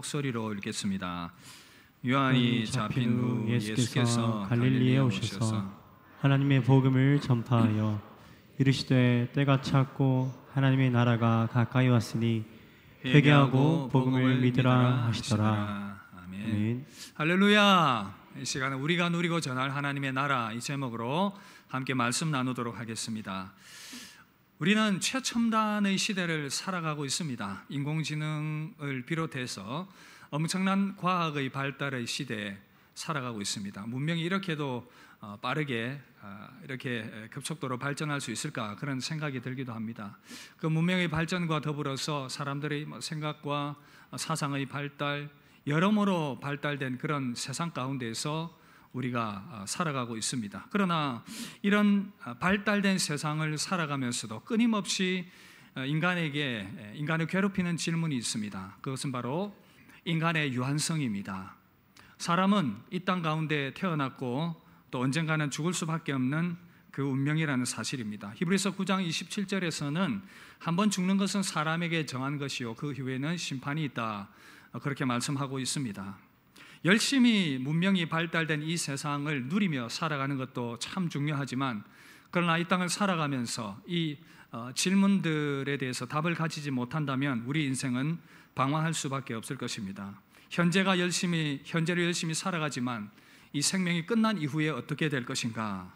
목소리로 읽겠습니다. 요한이 잡힌 후 예수께서 갈릴리에 오셔서 하나님의 복음을 전파하여 이르시되 때가 찼고 하나님의 나라가 가까이 왔으니 회개하고 복음을 믿으라 하시더라. 아멘. 할렐루야. 이 시간은 우리가 누리고 전할 하나님의 나라, 이 제목으로 함께 말씀 나누도록 하겠습니다. 우리는 최첨단의 시대를 살아가고 있습니다. 인공지능을 비롯해서 엄청난 과학의 발달의 시대에 살아가고 있습니다. 문명이 이렇게도 빠르게 이렇게 급속도로 발전할 수 있을까, 그런 생각이 들기도 합니다. 그 문명의 발전과 더불어서 사람들의 생각과 사상의 발달, 여러모로 발달된 그런 세상 가운데에서 우리가 살아가고 있습니다. 그러나 이런 발달된 세상을 살아가면서도 끊임없이 인간을 괴롭히는 질문이 있습니다. 그것은 바로 인간의 유한성입니다. 사람은 이 땅 가운데 태어났고 또 언젠가는 죽을 수밖에 없는 그 운명이라는 사실입니다. 히브리서 9장 27절에서는 한번 죽는 것은 사람에게 정한 것이요 그 후에는 심판이 있다, 그렇게 말씀하고 있습니다. 열심히 문명이 발달된 이 세상을 누리며 살아가는 것도 참 중요하지만, 그러나 이 땅을 살아가면서 이 질문들에 대해서 답을 가지지 못한다면 우리 인생은 방황할 수밖에 없을 것입니다. 현재를 열심히 살아가지만 이 생명이 끝난 이후에 어떻게 될 것인가?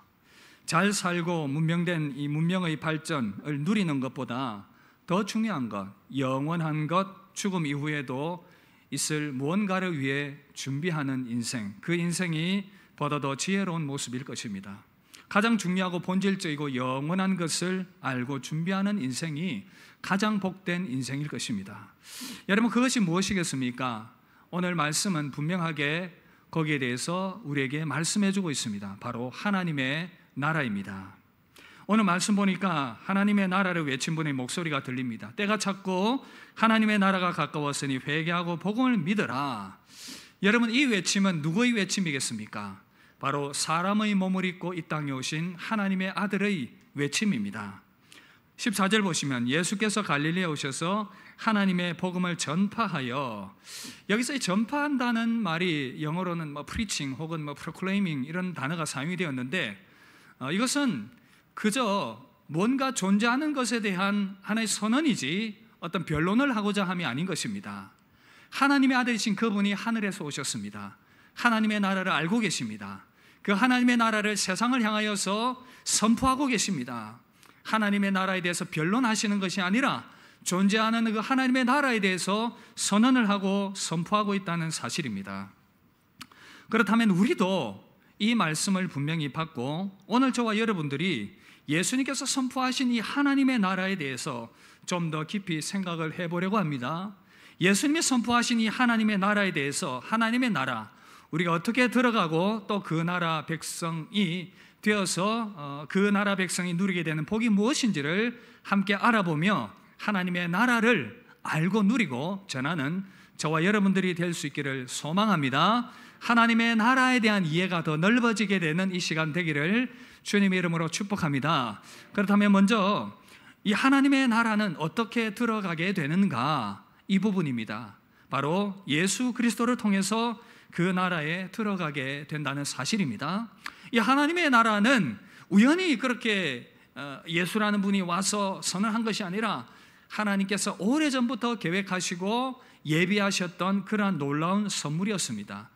잘 살고 문명된 이 문명의 발전을 누리는 것보다 더 중요한 것, 영원한 것, 죽음 이후에도 있을 무언가를 위해 준비하는 인생, 그 인생이 보다 더 지혜로운 모습일 것입니다. 가장 중요하고 본질적이고 영원한 것을 알고 준비하는 인생이 가장 복된 인생일 것입니다. 여러분, 그것이 무엇이겠습니까? 오늘 말씀은 분명하게 거기에 대해서 우리에게 말씀해주고 있습니다. 바로 하나님의 나라입니다. 오늘 말씀 보니까 하나님의 나라를 외친 분의 목소리가 들립니다. 때가 찼고 하나님의 나라가 가까웠으니 회개하고 복음을 믿어라. 여러분, 이 외침은 누구의 외침이겠습니까? 바로 사람의 몸을 입고 이 땅에 오신 하나님의 아들의 외침입니다. 14절 보시면 예수께서 갈릴리에 오셔서 하나님의 복음을 전파하여, 여기서 이 전파한다는 말이 영어로는 preaching 혹은 proclaiming 이런 단어가 사용이 되었는데, 이것은 그저 뭔가 존재하는 것에 대한 하나의 선언이지 어떤 변론을 하고자 함이 아닌 것입니다. 하나님의 아들이신 그분이 하늘에서 오셨습니다. 하나님의 나라를 알고 계십니다. 그 하나님의 나라를 세상을 향하여서 선포하고 계십니다. 하나님의 나라에 대해서 변론하시는 것이 아니라 존재하는 그 하나님의 나라에 대해서 선언을 하고 선포하고 있다는 사실입니다. 그렇다면 우리도 이 말씀을 분명히 받고 오늘 저와 여러분들이 예수님께서 선포하신 이 하나님의 나라에 대해서 좀 더 깊이 생각을 해보려고 합니다. 예수님이 선포하신 이 하나님의 나라에 대해서, 하나님의 나라, 우리가 어떻게 들어가고 또 그 나라 백성이 되어서 그 나라 백성이 누리게 되는 복이 무엇인지를 함께 알아보며 하나님의 나라를 알고 누리고 전하는 저와 여러분들이 될 수 있기를 소망합니다. 하나님의 나라에 대한 이해가 더 넓어지게 되는 이 시간 되기를 주님의 이름으로 축복합니다. 그렇다면 먼저 이 하나님의 나라는 어떻게 들어가게 되는가, 이 부분입니다. 바로 예수 그리스도를 통해서 그 나라에 들어가게 된다는 사실입니다. 이 하나님의 나라는 우연히 그렇게 예수라는 분이 와서 선언한 것이 아니라 하나님께서 오래전부터 계획하시고 예비하셨던 그러한 놀라운 선물이었습니다.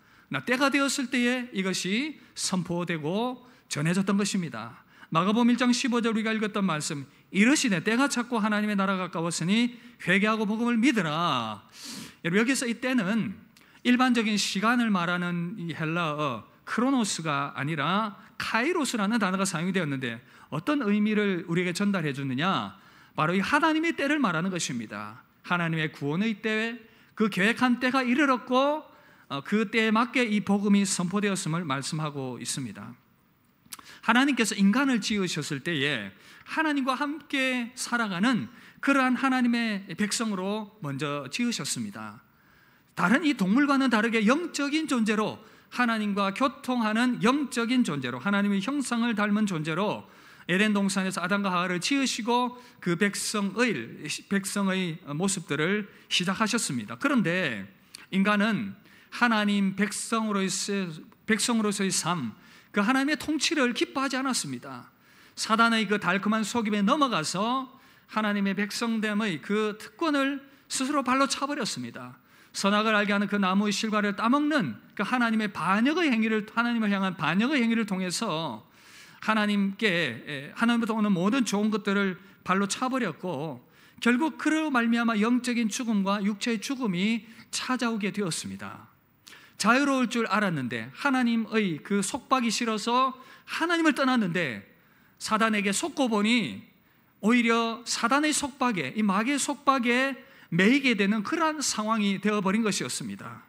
때가 되었을 때에 이것이 선포되고 전해졌던 것입니다. 마가복음 1장 15절 우리가 읽었던 말씀, 이르시되 때가 찼고 하나님의 나라가 가까웠으니 회개하고 복음을 믿으라. 여러분, 여기서 이 때는 일반적인 시간을 말하는 이 헬라어 크로노스가 아니라 카이로스라는 단어가 사용이 되었는데, 어떤 의미를 우리에게 전달해 주느냐, 바로 이 하나님의 때를 말하는 것입니다. 하나님의 구원의 때, 그 계획한 때가 이르렀고 그 때에 맞게 이 복음이 선포되었음을 말씀하고 있습니다. 하나님께서 인간을 지으셨을 때에 하나님과 함께 살아가는 그러한 하나님의 백성으로 먼저 지으셨습니다. 다른 이 동물과는 다르게 영적인 존재로, 하나님과 교통하는 영적인 존재로, 하나님의 형상을 닮은 존재로 에덴 동산에서 아담과 하와를 지으시고 그 백성의 모습들을 시작하셨습니다. 그런데 인간은 하나님 백성으로서의 삶, 그 하나님의 통치를 기뻐하지 않았습니다. 사단의 그 달콤한 속임에 넘어가서 하나님의 백성됨의 그 특권을 스스로 발로 차버렸습니다. 선악을 알게 하는 그 나무의 실과를 따먹는 그 하나님의 반역의 행위를, 하나님을 향한 반역의 행위를 통해서 하나님으로부터 오는 모든 좋은 것들을 발로 차버렸고, 결국 그로 말미암아 영적인 죽음과 육체의 죽음이 찾아오게 되었습니다. 자유로울 줄 알았는데 하나님의 그 속박이 싫어서 하나님을 떠났는데, 사단에게 속고 보니 오히려 사단의 속박에, 이 마귀의 속박에 매이게 되는 그러한 상황이 되어버린 것이었습니다.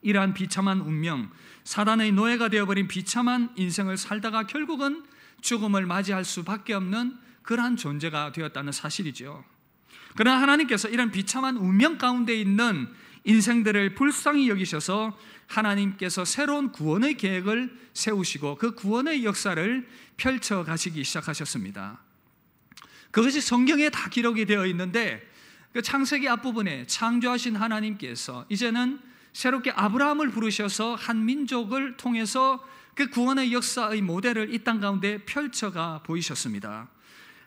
이러한 비참한 운명, 사단의 노예가 되어버린 비참한 인생을 살다가 결국은 죽음을 맞이할 수밖에 없는 그러한 존재가 되었다는 사실이죠. 그러나 하나님께서 이런 비참한 운명 가운데 있는 인생들을 불쌍히 여기셔서 하나님께서 새로운 구원의 계획을 세우시고 그 구원의 역사를 펼쳐 가시기 시작하셨습니다. 그것이 성경에 다 기록이 되어 있는데, 그 창세기 앞부분에 창조하신 하나님께서 이제는 새롭게 아브라함을 부르셔서 한 민족을 통해서 그 구원의 역사의 모델을 이 땅 가운데 펼쳐가 보이셨습니다.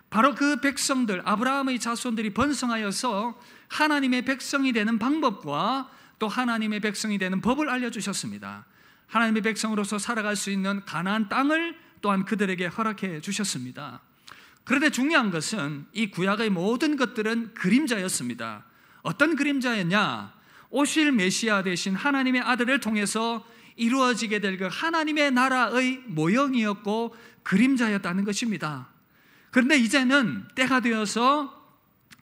바로 그 백성들, 아브라함의 자손들이 번성하여서 하나님의 백성이 되는 방법과 또 하나님의 백성이 되는 법을 알려주셨습니다. 하나님의 백성으로서 살아갈 수 있는 가나안 땅을 또한 그들에게 허락해 주셨습니다. 그런데 중요한 것은 이 구약의 모든 것들은 그림자였습니다. 어떤 그림자였냐? 오실 메시아 되신 하나님의 아들을 통해서 이루어지게 될 그 하나님의 나라의 모형이었고 그림자였다는 것입니다. 그런데 이제는 때가 되어서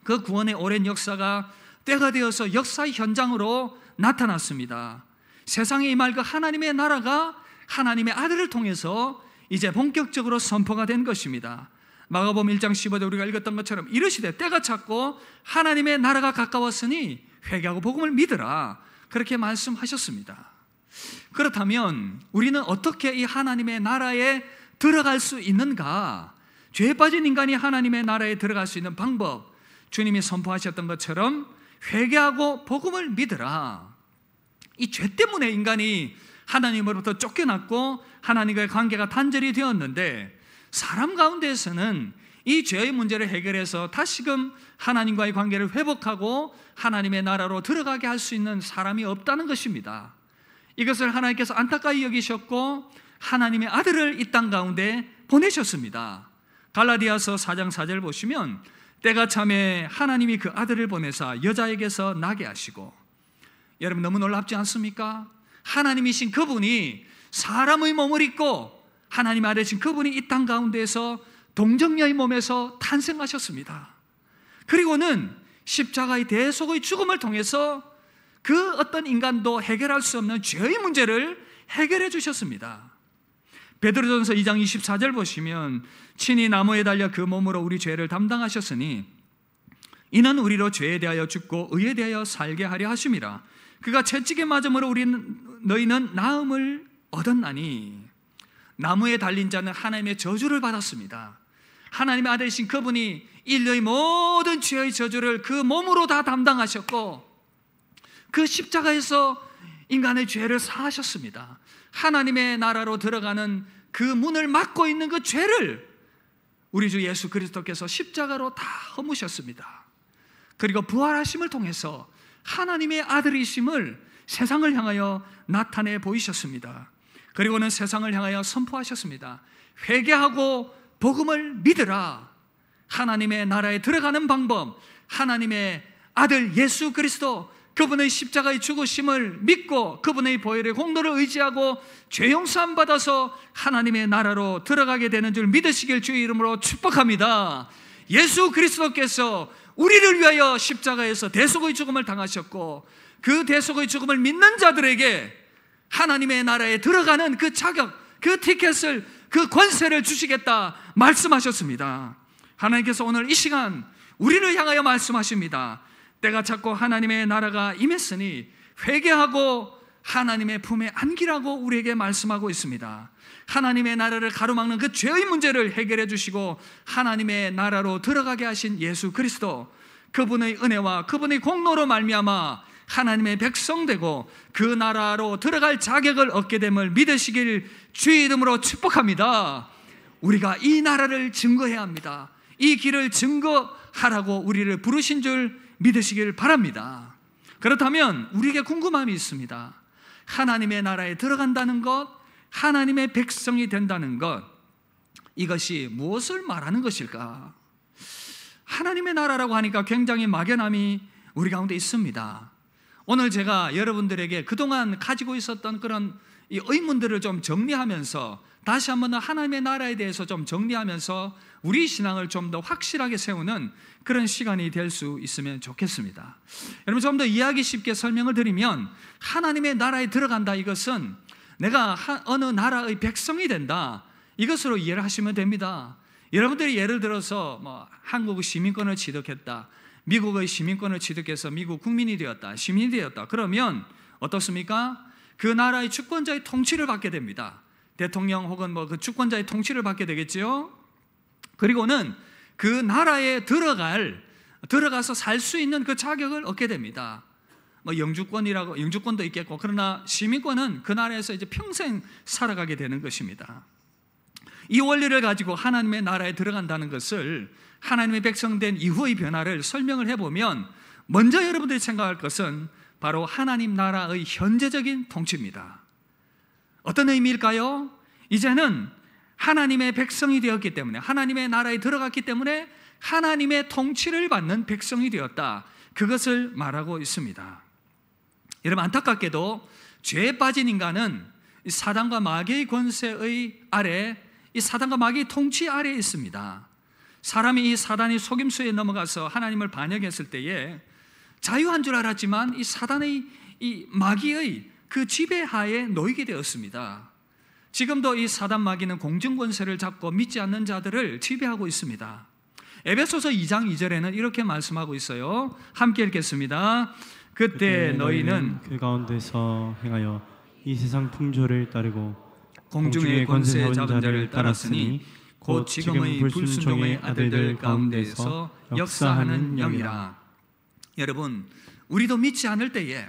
그 구원의 오랜 역사가 때가 되어서 역사의 현장으로 나타났습니다. 세상에 임할 그 하나님의 나라가 하나님의 아들을 통해서 이제 본격적으로 선포가 된 것입니다. 마가복음 1장 15절 우리가 읽었던 것처럼 이르시되 때가 찼고 하나님의 나라가 가까웠으니 회개하고 복음을 믿으라, 그렇게 말씀하셨습니다. 그렇다면 우리는 어떻게 이 하나님의 나라에 들어갈 수 있는가? 죄에 빠진 인간이 하나님의 나라에 들어갈 수 있는 방법, 주님이 선포하셨던 것처럼 회개하고 복음을 믿으라. 이 죄 때문에 인간이 하나님으로부터 쫓겨났고 하나님과의 관계가 단절이 되었는데, 사람 가운데에서는 이 죄의 문제를 해결해서 다시금 하나님과의 관계를 회복하고 하나님의 나라로 들어가게 할 수 있는 사람이 없다는 것입니다. 이것을 하나님께서 안타까이 여기셨고 하나님의 아들을 이 땅 가운데 보내셨습니다. 갈라디아서 4장 4절 보시면 때가 참에 하나님이 그 아들을 보내사 여자에게서 나게 하시고, 여러분 너무 놀랍지 않습니까? 하나님이신 그분이 사람의 몸을 입고 하나님의 아들이신 그분이 이 땅 가운데에서 동정녀의 몸에서 탄생하셨습니다. 그리고는 십자가의 대속의 죽음을 통해서 그 어떤 인간도 해결할 수 없는 죄의 문제를 해결해 주셨습니다. 베드로전서 2장 24절 보시면 친히 나무에 달려 그 몸으로 우리 죄를 담당하셨으니 이는 우리로 죄에 대하여 죽고 의에 대하여 살게 하려 하심이라. 그가 채찍에 맞음으로 너희는 나음을 얻었나니. 나무에 달린 자는 하나님의 저주를 받았습니다. 하나님의 아들이신 그분이 인류의 모든 죄의 저주를 그 몸으로 다 담당하셨고 그 십자가에서 인간의 죄를 사하셨습니다. 하나님의 나라로 들어가는 그 문을 막고 있는 그 죄를 우리 주 예수 그리스도께서 십자가로 다 허무셨습니다. 그리고 부활하심을 통해서 하나님의 아들이심을 세상을 향하여 나타내 보이셨습니다. 그리고는 세상을 향하여 선포하셨습니다. 회개하고 복음을 믿으라. 하나님의 나라에 들어가는 방법, 하나님의 아들 예수 그리스도, 그분의 십자가의 죽으심을 믿고 그분의 보혈의 공로를 의지하고 죄 용서함 받아서 하나님의 나라로 들어가게 되는 줄 믿으시길 주의 이름으로 축복합니다. 예수 그리스도께서 우리를 위하여 십자가에서 대속의 죽음을 당하셨고 그 대속의 죽음을 믿는 자들에게 하나님의 나라에 들어가는 그 자격, 그 티켓을, 그 권세를 주시겠다 말씀하셨습니다. 하나님께서 오늘 이 시간 우리를 향하여 말씀하십니다. 때가 찼고 하나님의 나라가 임했으니 회개하고 하나님의 품에 안기라고 우리에게 말씀하고 있습니다. 하나님의 나라를 가로막는 그 죄의 문제를 해결해 주시고 하나님의 나라로 들어가게 하신 예수 그리스도, 그분의 은혜와 그분의 공로로 말미암아 하나님의 백성 되고 그 나라로 들어갈 자격을 얻게 됨을 믿으시길 주의 이름으로 축복합니다. 우리가 이 나라를 증거해야 합니다. 이 길을 증거하라고 우리를 부르신 줄 믿으시길 바랍니다. 그렇다면 우리에게 궁금함이 있습니다. 하나님의 나라에 들어간다는 것, 하나님의 백성이 된다는 것, 이것이 무엇을 말하는 것일까? 하나님의 나라라고 하니까 굉장히 막연함이 우리 가운데 있습니다. 오늘 제가 여러분들에게 그동안 가지고 있었던 그런 이 의문들을 좀 정리하면서 다시 한번 하나님의 나라에 대해서 좀 정리하면서 우리 신앙을 좀 더 확실하게 세우는 그런 시간이 될 수 있으면 좋겠습니다. 여러분, 좀 더 이해하기 쉽게 설명을 드리면 하나님의 나라에 들어간다, 이것은 내가 어느 나라의 백성이 된다, 이것으로 이해를 하시면 됩니다. 여러분들이 예를 들어서 한국의 시민권을 취득했다, 미국의 시민권을 취득해서 미국 국민이 되었다, 시민이 되었다, 그러면 어떻습니까? 그 나라의 주권자의 통치를 받게 됩니다. 대통령 혹은 그 주권자의 통치를 받게 되겠죠. 그리고는 그 나라에 들어가서 살 수 있는 그 자격을 얻게 됩니다. 영주권도 있겠고, 그러나 시민권은 그 나라에서 이제 평생 살아가게 되는 것입니다. 이 원리를 가지고 하나님의 나라에 들어간다는 것을, 하나님의 백성된 이후의 변화를 설명을 해보면 먼저 여러분들이 생각할 것은 바로 하나님 나라의 현재적인 통치입니다. 어떤 의미일까요? 이제는 하나님의 백성이 되었기 때문에, 하나님의 나라에 들어갔기 때문에 하나님의 통치를 받는 백성이 되었다, 그것을 말하고 있습니다. 여러분, 안타깝게도 죄에 빠진 인간은 사단과 마귀의 권세의 아래, 이 사단과 마귀의 통치 아래에 있습니다. 사람이 이 사단의 속임수에 넘어가서 하나님을 반역했을 때에 자유한 줄 알았지만 이 사단의, 이 마귀의 그 지배하에 놓이게 되었습니다. 지금도 이 사단 마귀는 공중권세를 잡고 믿지 않는 자들을 지배하고 있습니다. 에베소서 2장 2절에는 이렇게 말씀하고 있어요. 함께 읽겠습니다. 그때 너희는 그 가운데서 행하여 이 세상 풍조를 따르고 공중의 권세 잡은 자를 따랐으니 곧 지금의 불순종의 아들들 가운데서 역사하는 영이라. 여러분, 우리도 믿지 않을 때에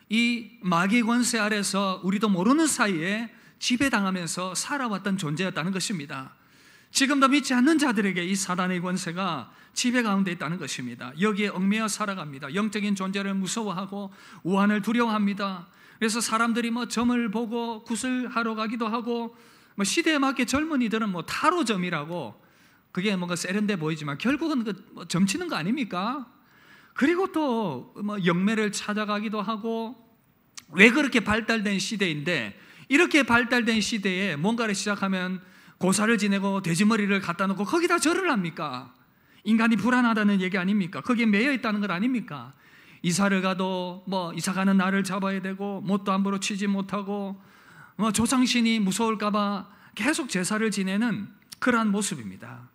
이 마귀의 권세 아래서 우리도 모르는 사이에 지배당하면서 살아왔던 존재였다는 것입니다. 지금도 믿지 않는 자들에게 이 사단의 권세가 지배 가운데 있다는 것입니다. 여기에 얽매여 살아갑니다. 영적인 존재를 무서워하고 우환을 두려워합니다. 그래서 사람들이 점을 보고 구슬하러 가기도 하고, 시대에 맞게 젊은이들은 타로점이라고, 그게 뭔가 세련돼 보이지만 결국은 점치는 거 아닙니까? 그리고 또 영매를 찾아가기도 하고. 왜 그렇게 발달된 시대인데, 이렇게 발달된 시대에 뭔가를 시작하면 고사를 지내고 돼지머리를 갖다 놓고 거기다 절을 합니까? 인간이 불안하다는 얘기 아닙니까? 거기에 매여 있다는 것 아닙니까? 이사를 가도 이사 가는 날을 잡아야 되고, 못도 함부로 치지 못하고, 조상신이 무서울까봐 계속 제사를 지내는 그러한 모습입니다.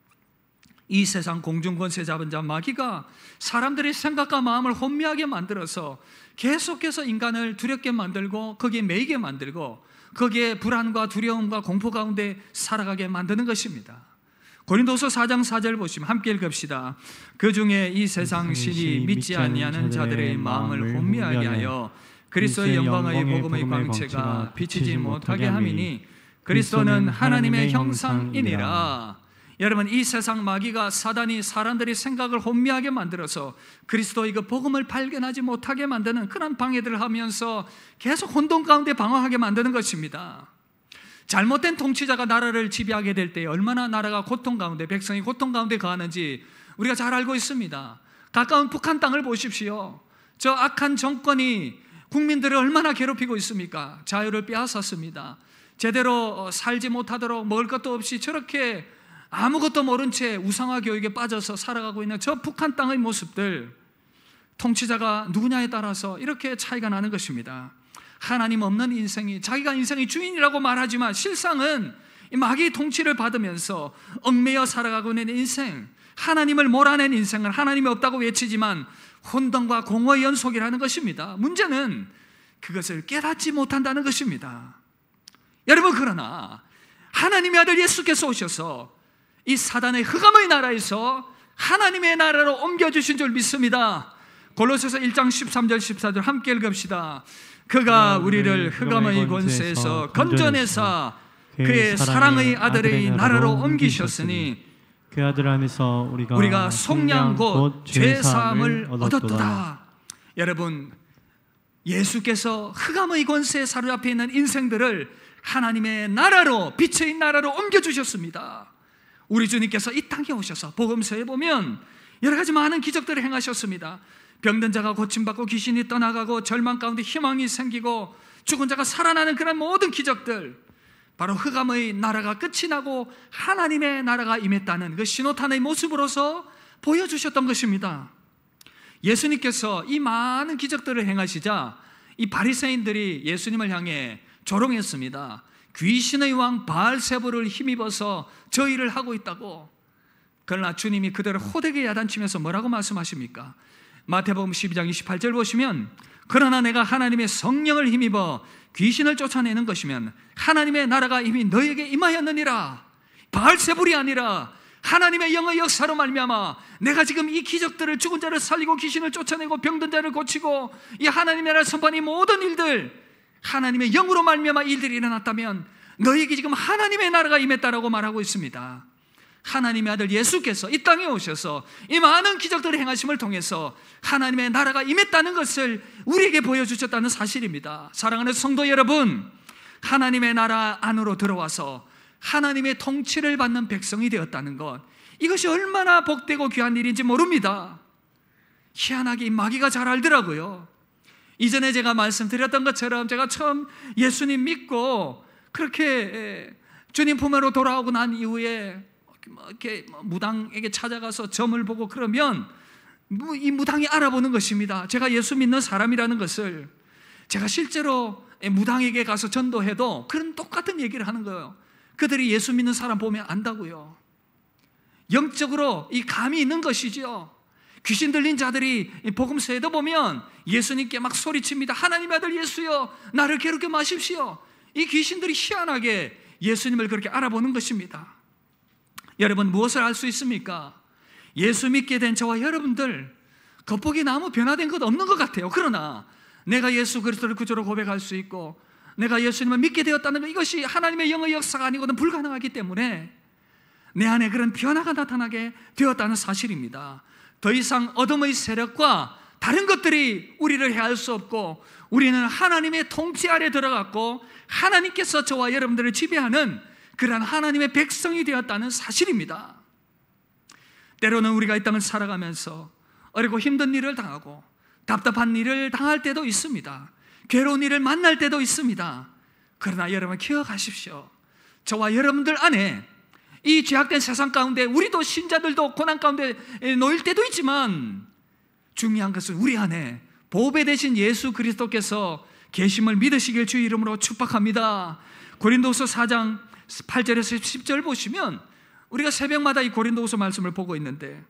이 세상 공중권세 잡은 자 마귀가 사람들의 생각과 마음을 혼미하게 만들어서 계속해서 인간을 두렵게 만들고, 거기에 매이게 만들고, 거기에 불안과 두려움과 공포 가운데 살아가게 만드는 것입니다. 고린도서 4장 4절 보시면 함께 읽읍시다. 그 중에 이 세상 신이 믿지 아니하는 자들의 마음을 혼미하게 하여 그리스도의 영광의 복음의 광채가 비치지 못하게 함이니 그리스도는 하나님의 형상이니라. 여러분, 이 세상 마귀가, 사단이 사람들의 생각을 혼미하게 만들어서 그리스도의 그 복음을 발견하지 못하게 만드는 그런 방해들을 하면서 계속 혼돈 가운데 방황하게 만드는 것입니다. 잘못된 통치자가 나라를 지배하게 될 때 얼마나 나라가 고통 가운데, 백성이 고통 가운데 거하는지 우리가 잘 알고 있습니다. 가까운 북한 땅을 보십시오. 저 악한 정권이 국민들을 얼마나 괴롭히고 있습니까? 자유를 빼앗았습니다. 제대로 살지 못하도록 먹을 것도 없이 저렇게 아무것도 모른 채 우상화 교육에 빠져서 살아가고 있는 저 북한 땅의 모습들, 통치자가 누구냐에 따라서 이렇게 차이가 나는 것입니다. 하나님 없는 인생이, 자기가 인생의 주인이라고 말하지만 실상은 이 마귀의 통치를 받으면서 얽매여 살아가고 있는 인생, 하나님을 몰아낸 인생은 하나님이 없다고 외치지만 혼돈과 공허의 연속이라는 것입니다. 문제는 그것을 깨닫지 못한다는 것입니다. 여러분, 그러나 하나님의 아들 예수께서 오셔서 이 사단의 흑암의 나라에서 하나님의 나라로 옮겨주신 줄 믿습니다. 골로새서 1장 13절 14절 함께 읽읍시다. 그가 우리를 흑암의 권세에서 건져내사 그의 사랑의 아들의 나라로 옮기셨으니 그 아들 안에서 우리가 속량 곧 죄사함을 얻었도다. 여러분, 예수께서 흑암의 권세에 사로잡혀 있는 인생들을 하나님의 나라로, 빛의 나라로 옮겨주셨습니다. 우리 주님께서 이 땅에 오셔서 복음서에 보면 여러 가지 많은 기적들을 행하셨습니다. 병든 자가 고침받고 귀신이 떠나가고 절망 가운데 희망이 생기고 죽은 자가 살아나는 그런 모든 기적들, 바로 흑암의 나라가 끝이 나고 하나님의 나라가 임했다는 그 신호탄의 모습으로서 보여주셨던 것입니다. 예수님께서 이 많은 기적들을 행하시자 이 바리새인들이 예수님을 향해 조롱했습니다. 귀신의 왕 바알세불을 힘입어서 저 일을 하고 있다고. 그러나 주님이 그들을 호되게 야단치면서 뭐라고 말씀하십니까? 마태복음 12장 28절 보시면, 그러나 내가 하나님의 성령을 힘입어 귀신을 쫓아내는 것이면 하나님의 나라가 이미 너에게 임하였느니라. 바알세불이 아니라 하나님의 영의 역사로 말미암아 내가 지금 이 기적들을, 죽은 자를 살리고 귀신을 쫓아내고 병든 자를 고치고 이 하나님의 나라 선포한 이 모든 일들, 하나님의 영으로 말미암아 일들이 일어났다면 너에게 지금 하나님의 나라가 임했다라고 말하고 있습니다. 하나님의 아들 예수께서 이 땅에 오셔서 이 많은 기적들을 행하심을 통해서 하나님의 나라가 임했다는 것을 우리에게 보여주셨다는 사실입니다. 사랑하는 성도 여러분, 하나님의 나라 안으로 들어와서 하나님의 통치를 받는 백성이 되었다는 것, 이것이 얼마나 복되고 귀한 일인지 모릅니다. 희한하게 이 마귀가 잘 알더라고요. 이전에 제가 말씀드렸던 것처럼 제가 처음 예수님 믿고 그렇게 주님 품으로 돌아오고 난 이후에 이렇게 무당에게 찾아가서 점을 보고 그러면 이 무당이 알아보는 것입니다. 제가 예수 믿는 사람이라는 것을. 제가 실제로 무당에게 가서 전도해도 그런 똑같은 얘기를 하는 거예요. 그들이 예수 믿는 사람 보면 안다고요. 영적으로 이 감이 있는 것이죠. 귀신 들린 자들이 복음서에도 보면 예수님께 막 소리칩니다. 하나님의 아들 예수여, 나를 괴롭게 마십시오. 이 귀신들이 희한하게 예수님을 그렇게 알아보는 것입니다. 여러분, 무엇을 알 수 있습니까? 예수 믿게 된 저와 여러분들 겉보기에 아무 변화된 것 없는 것 같아요. 그러나 내가 예수 그리스도를 구주로 고백할 수 있고 내가 예수님을 믿게 되었다는 것, 이것이 하나님의 영의 역사가 아니고는 불가능하기 때문에 내 안에 그런 변화가 나타나게 되었다는 사실입니다. 더 이상 어둠의 세력과 다른 것들이 우리를 해할 수 없고 우리는 하나님의 통치 아래 들어갔고 하나님께서 저와 여러분들을 지배하는 그러한 하나님의 백성이 되었다는 사실입니다. 때로는 우리가 이 땅을 살아가면서 어렵고 힘든 일을 당하고 답답한 일을 당할 때도 있습니다. 괴로운 일을 만날 때도 있습니다. 그러나 여러분 기억하십시오. 저와 여러분들 안에 이 죄악된 세상 가운데 우리도 신자들도 고난 가운데 놓일 때도 있지만 중요한 것은 우리 안에 보배 되신 예수 그리스도께서 계심을 믿으시길 주의 이름으로 축복합니다. 고린도후서 4장 8절에서 10절 보시면 우리가 새벽마다 이 고린도후서 말씀을 보고 있는데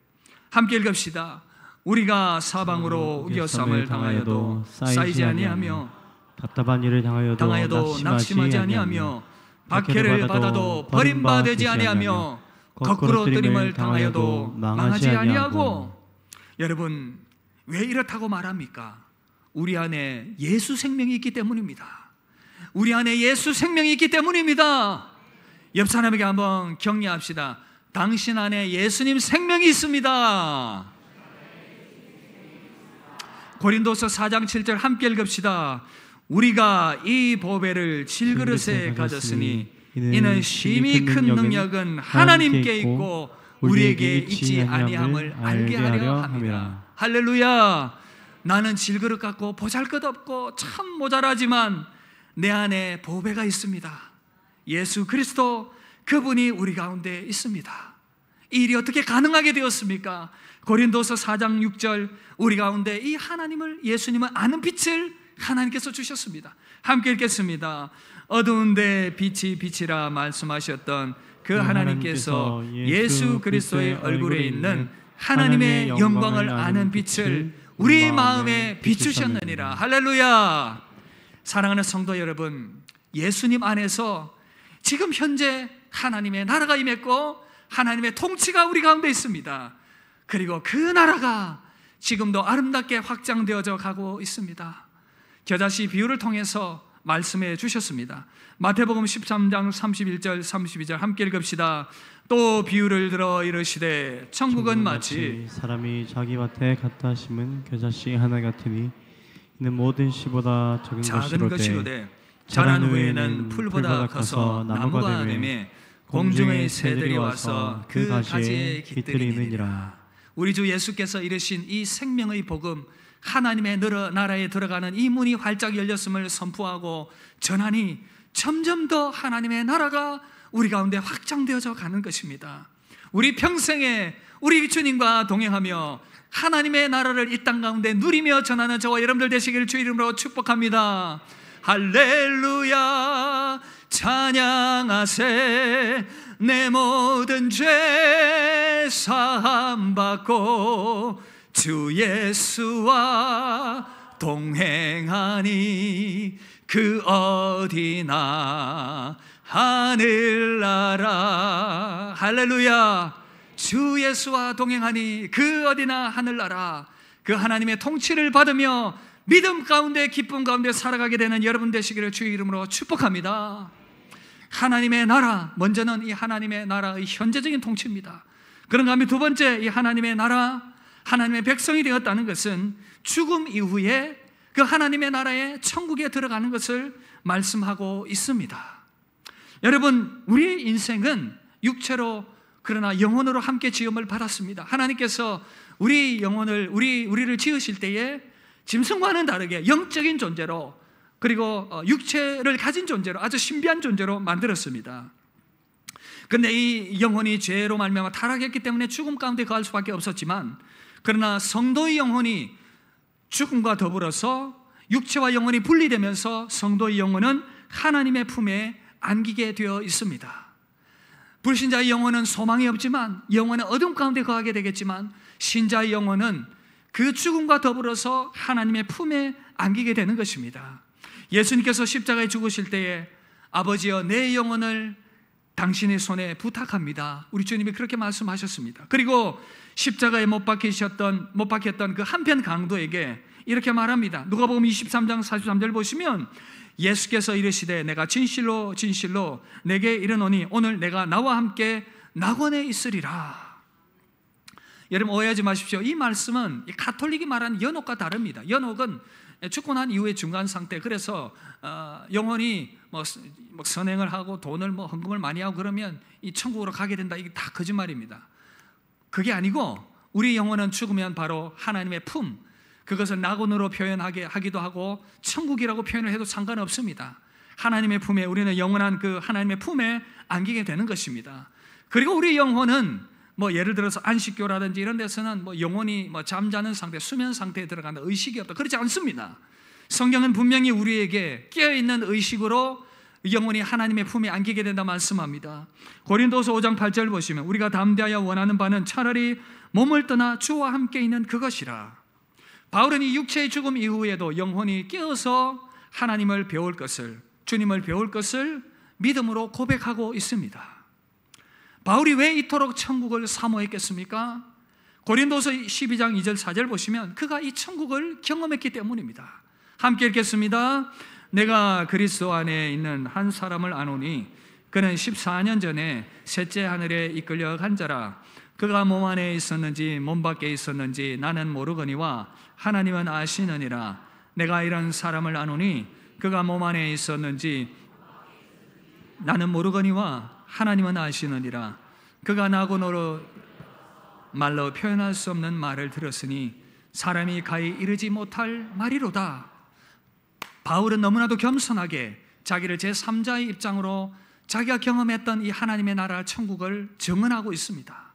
함께 읽읍시다. 우리가 사방으로 우겨쌈을 당하여도 쌓이지 아니하며 답답한 일을 당하여도 낙심하지 아니하며 박해를 받아도 버림받지 아니하며 거꾸로 뜨림을 당하여도 망하지 아니하고. 여러분, 왜 이렇다고 말합니까? 우리 안에 예수 생명이 있기 때문입니다. 우리 안에 예수 생명이 있기 때문입니다. 옆 사람에게 한번 격려합시다. 당신 안에 예수님 생명이 있습니다. 고린도서 4장 7절 함께 읽읍시다. 우리가 이 보배를 질그릇에 가졌으니 이는 심히 큰 능력은 하나님께 있고 우리에게 있지 아니함을 알게 하려 함이라. 할렐루야. 나는 질그릇 같고 보잘것없고 참 모자라지만 내 안에 보배가 있습니다. 예수 그리스도, 그분이 우리 가운데 있습니다. 이 일이 어떻게 가능하게 되었습니까? 고린도서 4장 6절, 우리 가운데 이 하나님을, 예수님을 아는 빛을 하나님께서 주셨습니다. 함께 읽겠습니다. 어두운데 빛이 빛이라 말씀하셨던 그 하나님께서 예수 그리스도의 얼굴에 있는 하나님의 영광을 아는 빛을 우리 마음에 비추셨느니라. 할렐루야. 사랑하는 성도 여러분, 예수님 안에서 지금 현재 하나님의 나라가 임했고 하나님의 통치가 우리 가운데 있습니다. 그리고 그 나라가 지금도 아름답게 확장되어져 가고 있습니다. 겨자씨 비유를 통해서 말씀해 주셨습니다. 마태복음 13장 31절 32절 함께 읽읍시다. 또 비유를 들어 이르시되 천국은 마치 사람이 자기 밭에 갖다 심은 겨자씨 하나 같으니 이는 모든 씨보다 작은 것이로되 자란 후에는 풀보다 커서 나무가 되매 공중의 새들이 와서 그 가지에 깃들이느니라. 우리 주 예수께서 이르신 이 생명의 복음, 하나님의 나라에 들어가는 이 문이 활짝 열렸음을 선포하고 전하니 점점 더 하나님의 나라가 우리 가운데 확장되어져 가는 것입니다. 우리 평생에 우리 주님과 동행하며 하나님의 나라를 이 땅 가운데 누리며 전하는 저와 여러분들 되시기를 주 이름으로 축복합니다. 할렐루야 찬양하세. 내 모든 죄 사함 받고 주 예수와 동행하니 그 어디나 하늘나라. 할렐루야. 주 예수와 동행하니 그 어디나 하늘나라. 그 하나님의 통치를 받으며 믿음 가운데 기쁨 가운데 살아가게 되는 여러분 되시기를 주의 이름으로 축복합니다. 하나님의 나라, 먼저는 이 하나님의 나라의 현재적인 통치입니다. 그런가 하면 두 번째, 이 하나님의 나라, 하나님의 백성이 되었다는 것은 죽음 이후에 그 하나님의 나라에 천국에 들어가는 것을 말씀하고 있습니다. 여러분, 우리의 인생은 육체로 그러나 영혼으로 함께 지음을 받았습니다. 하나님께서 우리 영혼을 우리를 지으실 때에 짐승과는 다르게 영적인 존재로, 그리고 육체를 가진 존재로, 아주 신비한 존재로 만들었습니다. 그런데 이 영혼이 죄로 말미암아 타락했기 때문에 죽음 가운데 거할 수밖에 없었지만, 그러나 성도의 영혼이 죽음과 더불어서 육체와 영혼이 분리되면서 성도의 영혼은 하나님의 품에 안기게 되어 있습니다. 불신자의 영혼은 소망이 없지만, 영혼은 어둠 가운데 거하게 되겠지만, 신자의 영혼은 그 죽음과 더불어서 하나님의 품에 안기게 되는 것입니다. 예수님께서 십자가에 죽으실 때에 아버지여 내 영혼을 당신의 손에 부탁합니다. 우리 주님이 그렇게 말씀하셨습니다. 그리고 십자가에 못 박혔던 그 한편 강도에게 이렇게 말합니다. 누가복음 23장 43절 보시면 예수께서 이르시되 내가 진실로 진실로 내게 이르노니 오늘 내가 나와 함께 낙원에 있으리라. 여러분 오해하지 마십시오. 이 말씀은 가톨릭이 말하는 연옥과 다릅니다. 연옥은 죽고 난 이후의 중간 상태. 그래서 영혼이 뭐 선행을 하고 돈을 헌금을 많이 하고 그러면 이 천국으로 가게 된다. 이게 다 거짓말입니다. 그게 아니고 우리 영혼은 죽으면 바로 하나님의 품, 그것을 낙원으로 표현하기도 하고 천국이라고 표현을 해도 상관없습니다. 하나님의 품에, 우리는 영원한 그 하나님의 품에 안기게 되는 것입니다. 그리고 우리 영혼은 예를 들어서 안식교라든지 이런 데서는 영혼이 잠자는 상태, 수면 상태에 들어간다, 의식이 없다, 그렇지 않습니다. 성경은 분명히 우리에게 깨어있는 의식으로 영혼이 하나님의 품에 안기게 된다 말씀합니다. 고린도서 5장 8절 보시면 우리가 담대하여 원하는 바는 차라리 몸을 떠나 주와 함께 있는 그것이라. 바울은 이 육체의 죽음 이후에도 영혼이 깨어서 하나님을 배울 것을, 주님을 배울 것을 믿음으로 고백하고 있습니다. 바울이 왜 이토록 천국을 사모했겠습니까? 고린도서 12장 2절 4절 보시면 그가 이 천국을 경험했기 때문입니다. 함께 읽겠습니다. 내가 그리스도 안에 있는 한 사람을 아노니 그는 14년 전에 셋째 하늘에 이끌려 간 자라. 그가 몸 안에 있었는지 몸 밖에 있었는지 나는 모르거니와 하나님은 아시느니라. 내가 이런 사람을 아노니 그가 몸 안에 있었는지 나는 모르거니와 하나님은 아시느니라. 그가 나고 너로 말로 표현할 수 없는 말을 들었으니 사람이 가히 이르지 못할 말이로다. 바울은 너무나도 겸손하게 자기를 제3자의 입장으로 자기가 경험했던 이 하나님의 나라 천국을 증언하고 있습니다.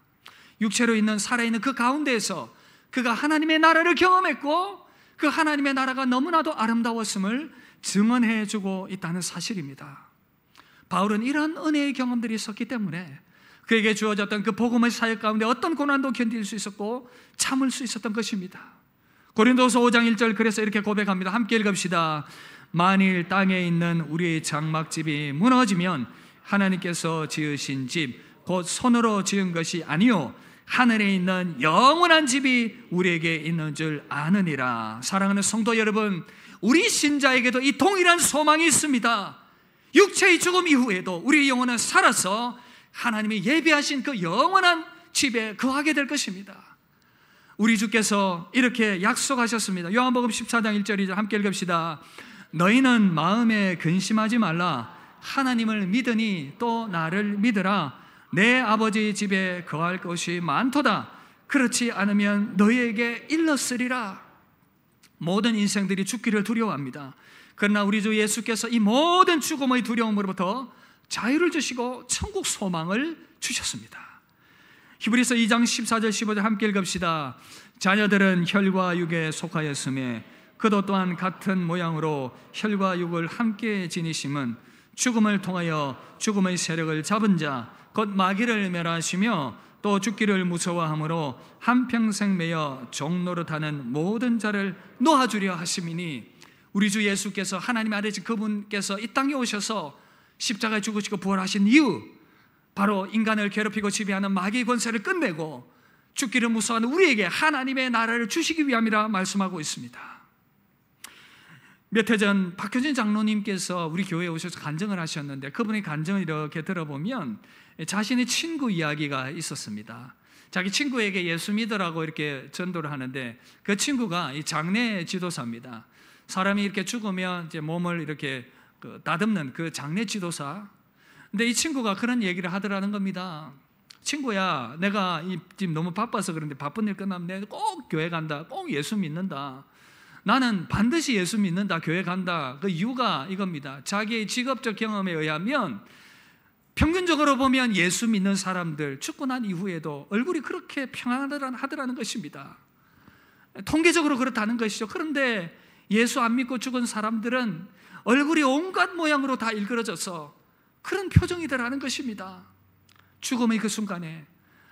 육체로 있는 살아있는 그 가운데에서 그가 하나님의 나라를 경험했고 그 하나님의 나라가 너무나도 아름다웠음을 증언해주고 있다는 사실입니다. 바울은 이런 은혜의 경험들이 있었기 때문에 그에게 주어졌던 그 복음의 사역 가운데 어떤 고난도 견딜 수 있었고 참을 수 있었던 것입니다. 고린도서 5장 1절 그래서 이렇게 고백합니다. 함께 읽읍시다. 만일 땅에 있는 우리의 장막집이 무너지면 하나님께서 지으신 집 곧 손으로 지은 것이 아니요 하늘에 있는 영원한 집이 우리에게 있는 줄 아느니라. 사랑하는 성도 여러분, 우리 신자에게도 이 동일한 소망이 있습니다. 육체의 죽음 이후에도 우리 영혼은 살아서 하나님이 예비하신 그 영원한 집에 거하게 될 것입니다. 우리 주께서 이렇게 약속하셨습니다. 요한복음 14장 1절이죠. 함께 읽읍시다. 너희는 마음에 근심하지 말라. 하나님을 믿으니 또 나를 믿으라. 내 아버지 집에 거할 것이 많도다. 그렇지 않으면 너희에게 일렀으리라. 모든 인생들이 죽기를 두려워합니다. 그러나 우리 주 예수께서 이 모든 죽음의 두려움으로부터 자유를 주시고 천국 소망을 주셨습니다. 히브리서 2장 14절 15절 함께 읽읍시다. 자녀들은 혈과 육에 속하였으며 그도 또한 같은 모양으로 혈과 육을 함께 지니심은 죽음을 통하여 죽음의 세력을 잡은 자 곧 마귀를 멸하시며 또 죽기를 무서워함으로 한평생 매여 종노릇하는 모든 자를 놓아주려 하심이니, 우리 주 예수께서 하나님 아버지 그분께서 이 땅에 오셔서 십자가에 죽으시고 부활하신 이유, 바로 인간을 괴롭히고 지배하는 마귀의 권세를 끝내고 죽기를 무서워하는 우리에게 하나님의 나라를 주시기 위함이라 말씀하고 있습니다. 몇 해 전 박효진 장로님께서 우리 교회에 오셔서 간증을 하셨는데, 그분의 간증을 이렇게 들어보면 자신의 친구 이야기가 있었습니다. 자기 친구에게 예수 믿으라고 이렇게 전도를 하는데, 그 친구가 이 장례 지도사입니다. 사람이 이렇게 죽으면 이제 몸을 이렇게 다듬는 그 장례 지도사. 근데 이 친구가 그런 얘기를 하더라는 겁니다. 친구야, 내가 지금 너무 바빠서 그런데 바쁜 일 끝나면 내가 꼭 교회 간다. 꼭 예수 믿는다. 나는 반드시 예수 믿는다. 교회 간다. 그 이유가 이겁니다. 자기의 직업적 경험에 의하면 평균적으로 보면 예수 믿는 사람들 죽고 난 이후에도 얼굴이 그렇게 평안하더라는 것입니다. 통계적으로 그렇다는 것이죠. 그런데 예수 안 믿고 죽은 사람들은 얼굴이 온갖 모양으로 다 일그러져서 그런 표정이더라는 것입니다. 죽음의 그 순간에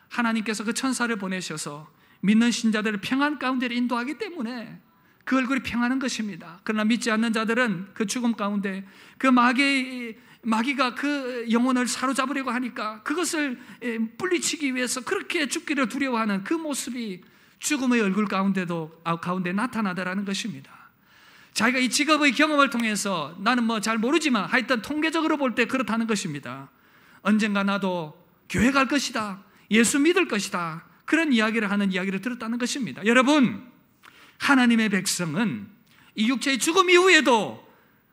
하나님께서 그 천사를 보내셔서 믿는 신자들을 평안 가운데 인도하기 때문에 그 얼굴이 평안한 것입니다. 그러나 믿지 않는 자들은 그 죽음 가운데 그 마귀가 그 영혼을 사로잡으려고 하니까 그것을 물리치기 위해서 그렇게 죽기를 두려워하는 그 모습이 죽음의 얼굴 가운데 나타나더라는 것입니다. 자기가 이 직업의 경험을 통해서 나는 뭐 잘 모르지만 하여튼 통계적으로 볼 때 그렇다는 것입니다. 언젠가 나도 교회 갈 것이다, 예수 믿을 것이다, 그런 이야기를 하는 이야기를 들었다는 것입니다. 여러분, 하나님의 백성은 이 육체의 죽음 이후에도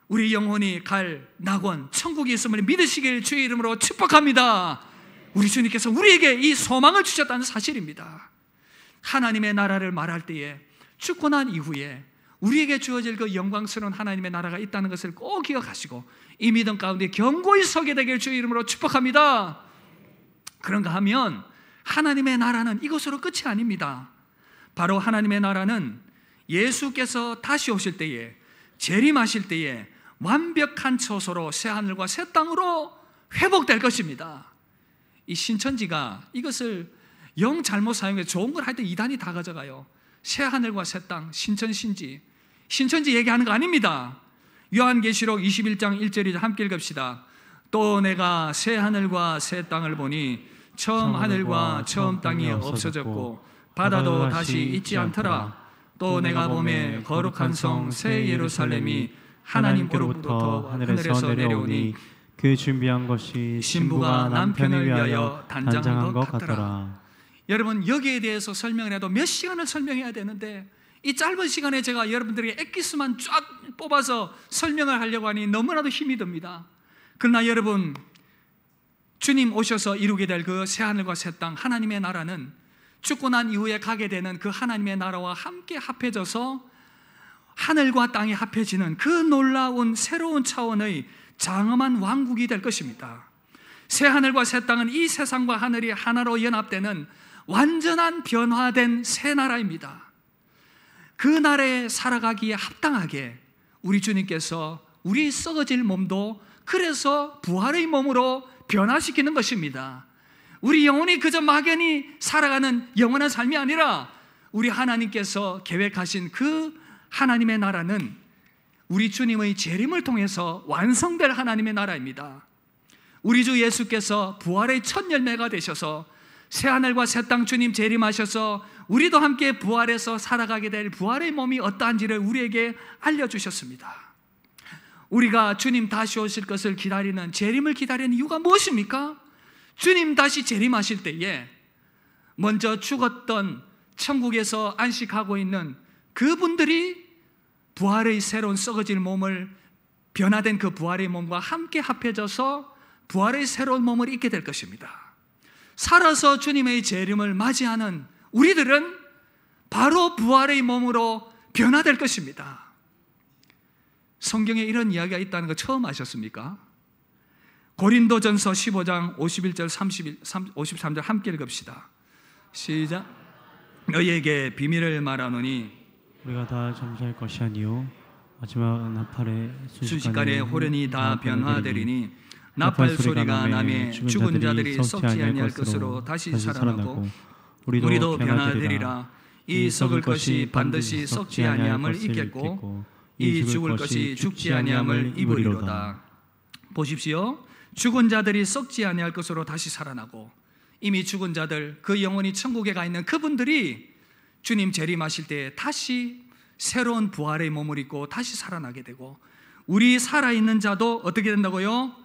우리 영혼이 갈 낙원 천국이 있음을 믿으시길 주의 이름으로 축복합니다. 우리 주님께서 우리에게 이 소망을 주셨다는 사실입니다. 하나님의 나라를 말할 때에 죽고 난 이후에 우리에게 주어질 그 영광스러운 하나님의 나라가 있다는 것을 꼭 기억하시고 이 믿음 가운데 견고히 서게 되길 주의 이름으로 축복합니다. 그런가 하면 하나님의 나라는 이것으로 끝이 아닙니다. 바로 하나님의 나라는 예수께서 다시 오실 때에, 재림하실 때에 완벽한 처소로 새하늘과 새 땅으로 회복될 것입니다. 이 신천지가 이것을 영 잘못 사용해서 좋은 걸 하여튼 이단이 다 가져가요. 새하늘과 새 땅, 신천지 얘기하는 거 아닙니다. 요한계시록 21장 1절이죠. 함께 읽읍시다. 또 내가 새하늘과 새 땅을 보니 처음 하늘과 처음 땅이 없어졌고 바다도 다시 있지 않더라. 또 내가 보매 거룩한 성 새 예루살렘이 하나님께로부터 하늘에서 내려오니 그 준비한 것이 신부가 남편을 위하여 단장한 것 같더라. 여러분, 여기에 대해서 설명을 해도 몇 시간을 설명해야 되는데 이 짧은 시간에 제가 여러분들에게 엑기스만 쫙 뽑아서 설명을 하려고 하니 너무나도 힘이 듭니다. 그러나 여러분, 주님 오셔서 이루게 될 그 새하늘과 새 땅, 하나님의 나라는 죽고 난 이후에 가게 되는 그 하나님의 나라와 함께 합해져서 하늘과 땅이 합해지는 그 놀라운 새로운 차원의 장엄한 왕국이 될 것입니다. 새하늘과 새 땅은 이 세상과 하늘이 하나로 연합되는 완전한 변화된 새 나라입니다. 그 나라에 살아가기에 합당하게 우리 주님께서 우리 썩어질 몸도 그래서 부활의 몸으로 변화시키는 것입니다. 우리 영혼이 그저 막연히 살아가는 영원한 삶이 아니라 우리 하나님께서 계획하신 그 하나님의 나라는 우리 주님의 재림을 통해서 완성될 하나님의 나라입니다. 우리 주 예수께서 부활의 첫 열매가 되셔서 새하늘과 새 땅 주님 재림하셔서 우리도 함께 부활해서 살아가게 될 부활의 몸이 어떠한지를 우리에게 알려주셨습니다. 우리가 주님 다시 오실 것을 기다리는, 재림을 기다리는 이유가 무엇입니까? 주님 다시 재림하실 때에 먼저 죽었던 천국에서 안식하고 있는 그분들이 부활의 새로운 썩어질 몸을, 변화된 그 부활의 몸과 함께 합해져서 부활의 새로운 몸을 입게 될 것입니다. 살아서 주님의 재림을 맞이하는 우리들은 바로 부활의 몸으로 변화될 것입니다. 성경에 이런 이야기가 있다는 거 처음 아셨습니까? 고린도전서 15장 51절 53절 함께 읽읍시다. 시작. 너희에게 비밀을 말하노니 우리가 다 잠시할 것이 아니요 마지막 나팔의 순식간에 호련히 다 변화되리니 나팔 소리가 나매 죽은 자들이 썩지 아니할 것으로 다시 살아나고 우리도 변화되리라. 이 썩을 것이 반드시 썩지 아니함을 입겠고 이 죽을 것이 죽지 아니함을 입으리로다. 보십시오. 죽은 자들이 썩지 아니할 것으로 다시 살아나고, 이미 죽은 자들, 그 영혼이 천국에 가 있는 그분들이 주님 재림하실 때 다시 새로운 부활의 몸을 입고 다시 살아나게 되고, 우리 살아있는 자도 어떻게 된다고요?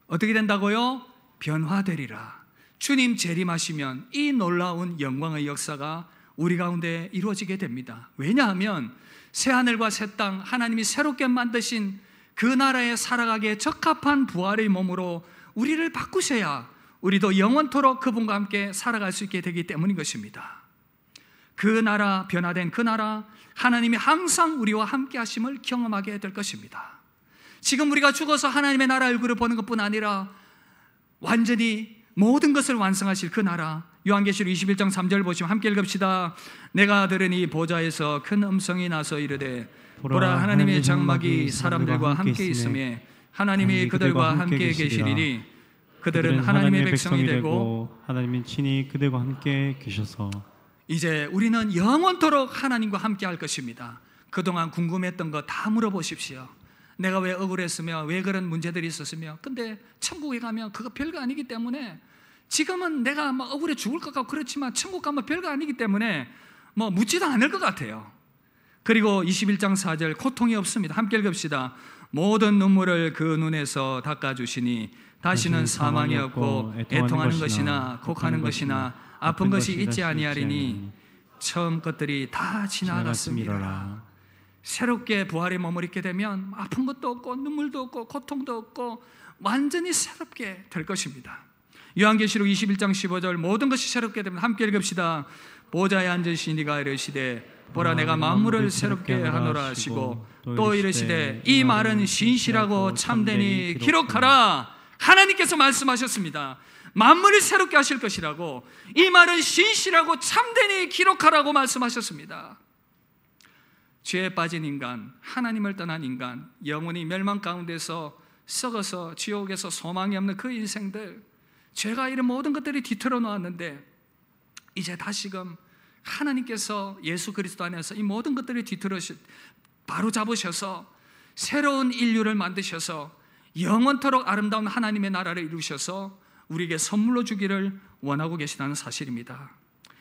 어떻게 된다고요? 변화되리라. 주님 재림하시면 이 놀라운 영광의 역사가 우리 가운데 이루어지게 됩니다. 왜냐하면 새하늘과 새 땅, 하나님이 새롭게 만드신 그 나라에 살아가기에 적합한 부활의 몸으로 우리를 바꾸셔야 우리도 영원토록 그분과 함께 살아갈 수 있게 되기 때문인 것입니다. 그 나라, 변화된 그 나라, 하나님이 항상 우리와 함께 하심을 경험하게 될 것입니다. 지금 우리가 죽어서 하나님의 나라 얼굴을 보는 것뿐 아니라 완전히 모든 것을 완성하실 그 나라, 요한계시록 21장 3절 보시면 함께 읽읍시다. 내가 들으니 보좌에서 큰 음성이 나서 이르되 보라, 하나님의 장막이 사람들과 함께 있으며 하나님이 그들과 함께 계시리니 그들은 하나님의 백성이 되고 하나님은 친히 그들과 함께 계셔서. 이제 우리는 영원토록 하나님과 함께 할 것입니다. 그동안 궁금했던 거 다 물어보십시오. 내가 왜 억울했으며 왜 그런 문제들이 있었으며, 근데 천국에 가면 그거 별거 아니기 때문에, 지금은 내가 막 억울해 죽을 것 같고 그렇지만 천국 가면 별거 아니기 때문에 뭐 묻지도 않을 것 같아요. 그리고 21장 4절 고통이 없습니다. 함께 읽읍시다. 모든 눈물을 그 눈에서 닦아주시니 다시는 사망이 없고 애통하는 것이나 곡하는 것이나 아픈 것이 있지 아니하리니 처음 것들이 다 지나갔습니다. 새롭게 부활의 몸을 입게 되면 아픈 것도 없고 눈물도 없고 고통도 없고 완전히 새롭게 될 것입니다. 요한계시록 21장 15절 모든 것이 새롭게 됩니다. 함께 읽읍시다. 보좌에 앉으신 이가 이르시되 보라, 내가 만물을 새롭게 하노라 하시고 또 이르시되 이 말은 신실하고 참되니 기록하라. 하나님께서 말씀하셨습니다. 만물을 새롭게 하실 것이라고, 이 말은 신실하고 참되니 기록하라고 말씀하셨습니다. 죄에 빠진 인간, 하나님을 떠난 인간, 영원히 멸망 가운데서 썩어서 지옥에서 소망이 없는 그 인생들, 죄가 이런 모든 것들이 뒤틀어 놓았는데 이제 다시금 하나님께서 예수 그리스도 안에서 이 모든 것들을 바로 잡으셔서 새로운 인류를 만드셔서 영원토록 아름다운 하나님의 나라를 이루셔서 우리에게 선물로 주기를 원하고 계시다는 사실입니다.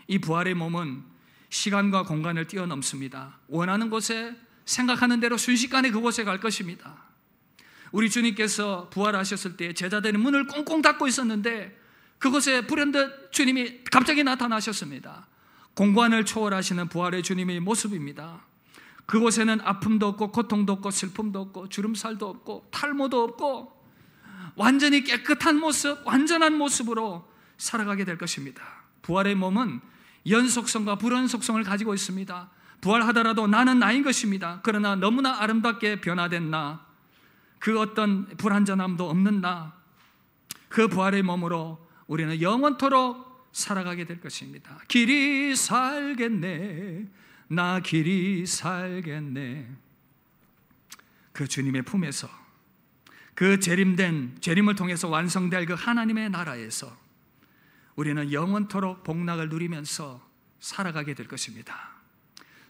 이 부활의 몸은 시간과 공간을 뛰어넘습니다. 원하는 곳에, 생각하는 대로 순식간에 그곳에 갈 것입니다. 우리 주님께서 부활하셨을 때 제자들이 문을 꽁꽁 닫고 있었는데 그곳에 불현듯 주님이 갑자기 나타나셨습니다. 공간을 초월하시는 부활의 주님의 모습입니다. 그곳에는 아픔도 없고 고통도 없고 슬픔도 없고 주름살도 없고 탈모도 없고 완전히 깨끗한 모습, 완전한 모습으로 살아가게 될 것입니다. 부활의 몸은 연속성과 불연속성을 가지고 있습니다. 부활하더라도 나는 나인 것입니다. 그러나 너무나 아름답게 변화된 나, 그 어떤 불완전함도 없는 나, 그 부활의 몸으로 우리는 영원토록 살아가게 될 것입니다. 길이 살겠네, 나 길이 살겠네. 그 주님의 품에서, 그 재림을 통해서 완성될 그 하나님의 나라에서 우리는 영원토록 복락을 누리면서 살아가게 될 것입니다.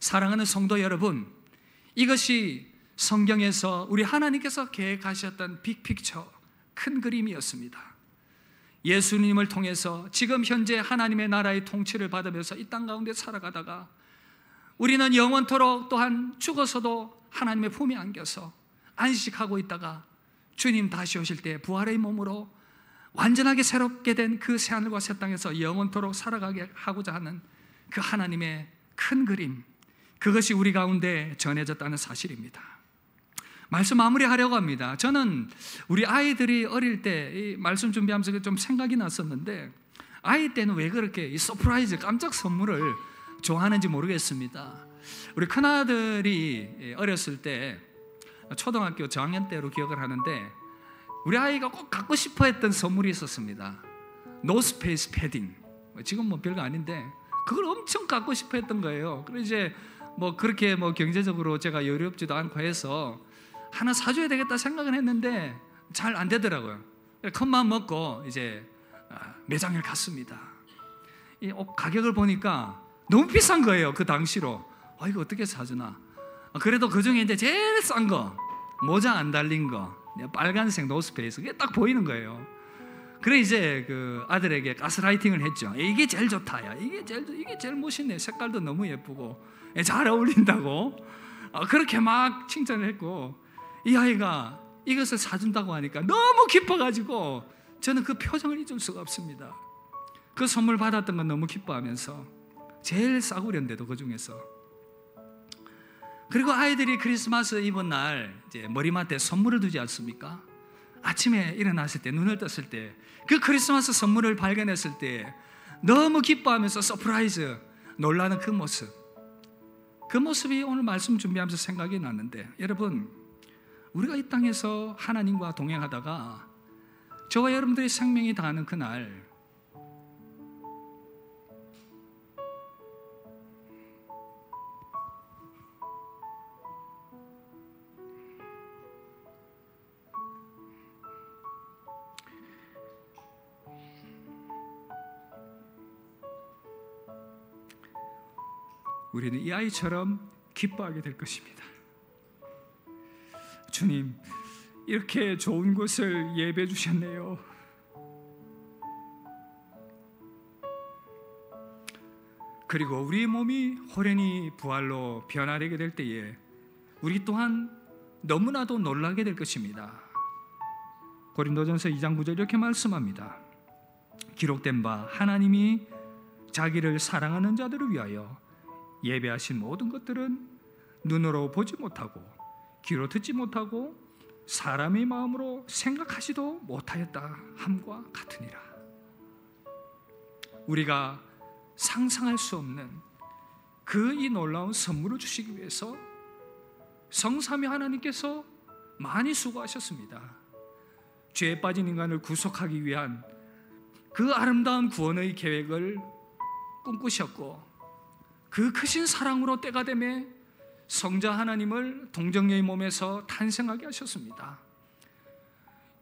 사랑하는 성도 여러분, 이것이 성경에서 우리 하나님께서 계획하셨던 빅픽처, 큰 그림이었습니다. 예수님을 통해서 지금 현재 하나님의 나라의 통치를 받으면서 이 땅 가운데 살아가다가 우리는 영원토록 또한 죽어서도 하나님의 품에 안겨서 안식하고 있다가 주님 다시 오실 때 부활의 몸으로 완전하게 새롭게 된 그 새하늘과 새 땅에서 영원토록 살아가게 하고자 하는 그 하나님의 큰 그림, 그것이 우리 가운데 전해졌다는 사실입니다. 말씀 마무리하려고 합니다. 저는 우리 아이들이 어릴 때 이 말씀 준비하면서 좀 생각이 났었는데, 아이 때는 왜 그렇게 이 서프라이즈, 깜짝 선물을 좋아하는지 모르겠습니다. 우리 큰아들이 어렸을 때 초등학교 저학년 때로 기억을 하는데, 우리 아이가 꼭 갖고 싶어 했던 선물이 있었습니다. 노스페이스 패딩. 지금 뭐 별거 아닌데 그걸 엄청 갖고 싶어 했던 거예요. 그래서 이제 뭐 그렇게 뭐 경제적으로 제가 여유롭지도 않고 해서 하나 사줘야 되겠다 생각은 했는데 잘 안 되더라고요. 큰 마음 먹고 이제 매장을 갔습니다. 이 옷 가격을 보니까 너무 비싼 거예요. 그 당시로. 이거 어떻게 사주나. 그래도 그 중에 이제 제일 싼 거, 모자 안 달린 거, 빨간색 노스페이스, 그게 딱 보이는 거예요. 그래 이제 그 아들에게 가스라이팅을 했죠. 이게 제일 좋다, 야. 이게 제일 멋있네. 색깔도 너무 예쁘고 잘 어울린다고. 그렇게 막 칭찬을 했고, 이 아이가 이것을 사준다고 하니까 너무 기뻐가지고 저는 그 표정을 잊을 수가 없습니다. 그 선물 받았던 건 너무 기뻐하면서, 제일 싸구려인데도 그 중에서. 그리고 아이들이 크리스마스 이브 날 이제 머리맡에 선물을 두지 않습니까? 아침에 일어났을 때, 눈을 떴을 때 그 크리스마스 선물을 발견했을 때 너무 기뻐하면서 서프라이즈, 놀라는 그 모습, 그 모습이 오늘 말씀 준비하면서 생각이 났는데, 여러분, 우리가 이 땅에서 하나님과 동행하다가 저와 여러분들의 생명이 다하는 그날, 우리는 이 아이처럼 기뻐하게 될 것입니다. 주님, 이렇게 좋은 곳을 예배해 주셨네요. 그리고 우리의 몸이 호련히 부활로 변화되게 될 때에 우리 또한 너무나도 놀라게 될 것입니다. 고린도전서 2장 9절 이렇게 말씀합니다. 기록된 바 하나님이 자기를 사랑하는 자들을 위하여 예배하신 모든 것들은 눈으로 보지 못하고 귀로 듣지 못하고 사람의 마음으로 생각하지도 못하였다 함과 같으니라. 우리가 상상할 수 없는 그 이 놀라운 선물을 주시기 위해서 성삼위 하나님께서 많이 수고하셨습니다. 죄에 빠진 인간을 구속하기 위한 그 아름다운 구원의 계획을 꿈꾸셨고, 그 크신 사랑으로 때가 되매 성자 하나님을 동정녀의 몸에서 탄생하게 하셨습니다.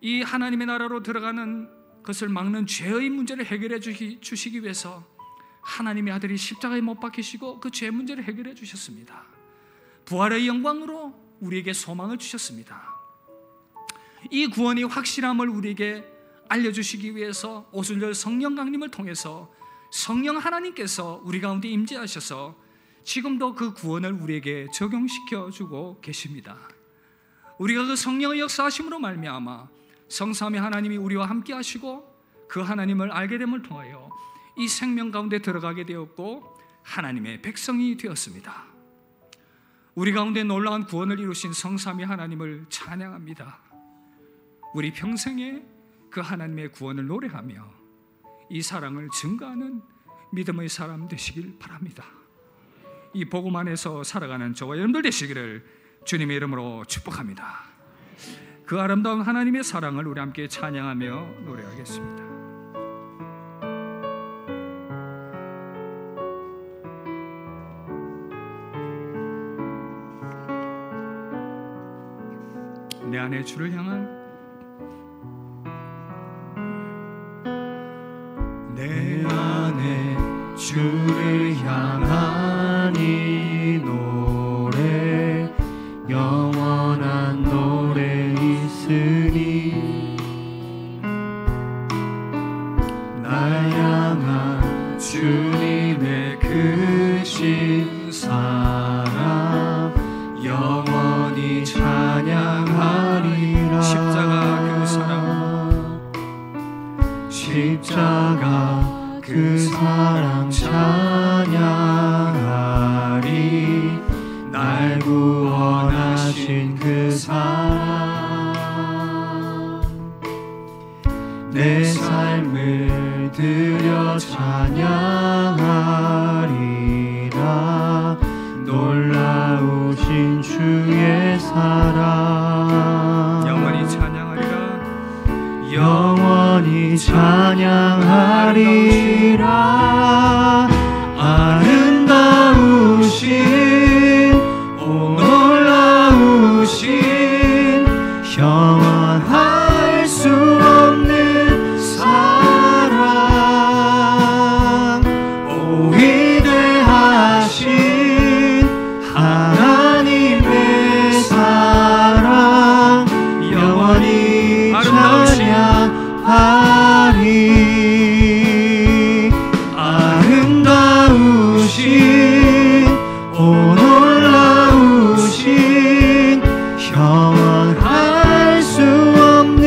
이 하나님의 나라로 들어가는 것을 막는 죄의 문제를 해결해 주시기 위해서 하나님의 아들이 십자가에 못 박히시고 그 죄 문제를 해결해 주셨습니다. 부활의 영광으로 우리에게 소망을 주셨습니다. 이 구원이 확실함을 우리에게 알려주시기 위해서 오순절 성령 강림을 통해서 성령 하나님께서 우리 가운데 임재하셔서 지금도 그 구원을 우리에게 적용시켜 주고 계십니다. 우리가 그 성령의 역사하심으로 말미암아 성삼위 하나님이 우리와 함께 하시고 그 하나님을 알게 됨을 통하여 이 생명 가운데 들어가게 되었고 하나님의 백성이 되었습니다. 우리 가운데 놀라운 구원을 이루신 성삼위 하나님을 찬양합니다. 우리 평생에 그 하나님의 구원을 노래하며 이 사랑을 증거하는 믿음의 사람 되시길 바랍니다. 이 복음 안에서 살아가는 저와 여러분들 되시기를 주님의 이름으로 축복합니다. 그 아름다운 하나님의 사랑을 우리 함께 찬양하며 노래하겠습니다. 내 안에 주를 향한, 내 안에 주를 향한 이 노래, 영원한 노래 있으니 그 사랑 찬양하리. 날 구원하신 그 사랑, 내 삶을 드려 찬양하리라. 놀라우신 주의 사랑 영원히 찬양하리라. 영원히 찬양하리라. 아름다우신 오 놀라우신 영원할 수 없는 사랑, 오 위대하신 하나님의 사랑 영원히 찬양하리. 아름다우신 오 놀라우신 영원할 수 없는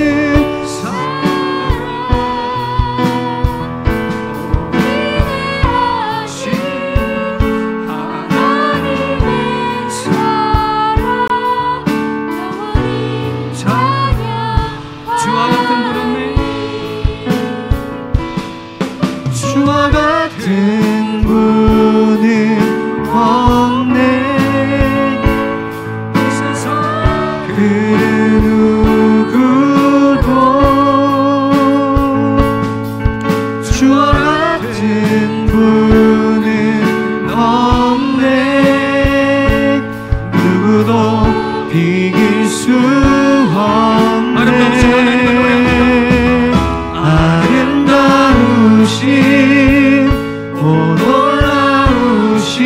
주와 같은 분은 없네. 그 누구도 주와 같은 분은 없네. 누구도 비길 수 없네. 아름다우신 오 놀라우신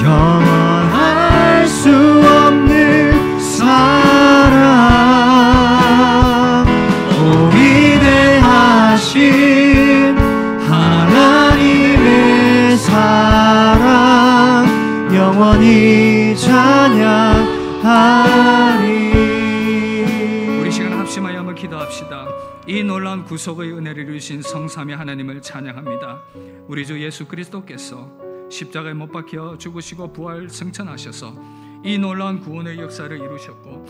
영원할 수 없는 사랑, 오 위대하신 하나님의 사랑 영원히 찬양하리. 우리 시간 합심하여 한번 기도합시다. 이 놀라운 구속의 은혜를 이루신 성삼위 하나님을 찬양합니다. 우리 주 예수 그리스도께서 십자가에 못 박혀 죽으시고 부활 승천하셔서 이 놀라운 구원의 역사를 이루셨고,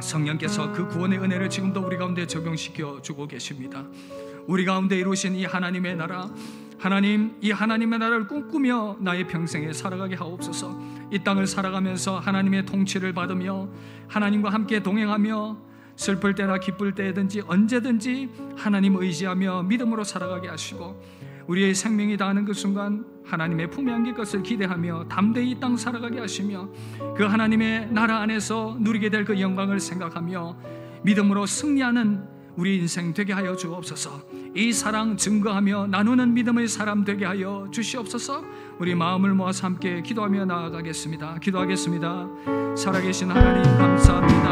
성령께서 그 구원의 은혜를 지금도 우리 가운데 적용시켜 주고 계십니다. 우리 가운데 이루신 이 하나님의 나라, 하나님, 이 하나님의 나라를 꿈꾸며 나의 평생에 살아가게 하옵소서. 이 땅을 살아가면서 하나님의 통치를 받으며 하나님과 함께 동행하며 슬플 때나 기쁠 때든지 언제든지 하나님 의지하며 믿음으로 살아가게 하시고, 우리의 생명이 다하는 그 순간 하나님의 품에 안길 것을 기대하며 담대히 이 땅 살아가게 하시며, 그 하나님의 나라 안에서 누리게 될 그 영광을 생각하며 믿음으로 승리하는 우리 인생 되게 하여 주옵소서. 이 사랑 증거하며 나누는 믿음의 사람 되게 하여 주시옵소서. 우리 마음을 모아서 함께 기도하며 나아가겠습니다. 기도하겠습니다. 살아계신 하나님 감사합니다.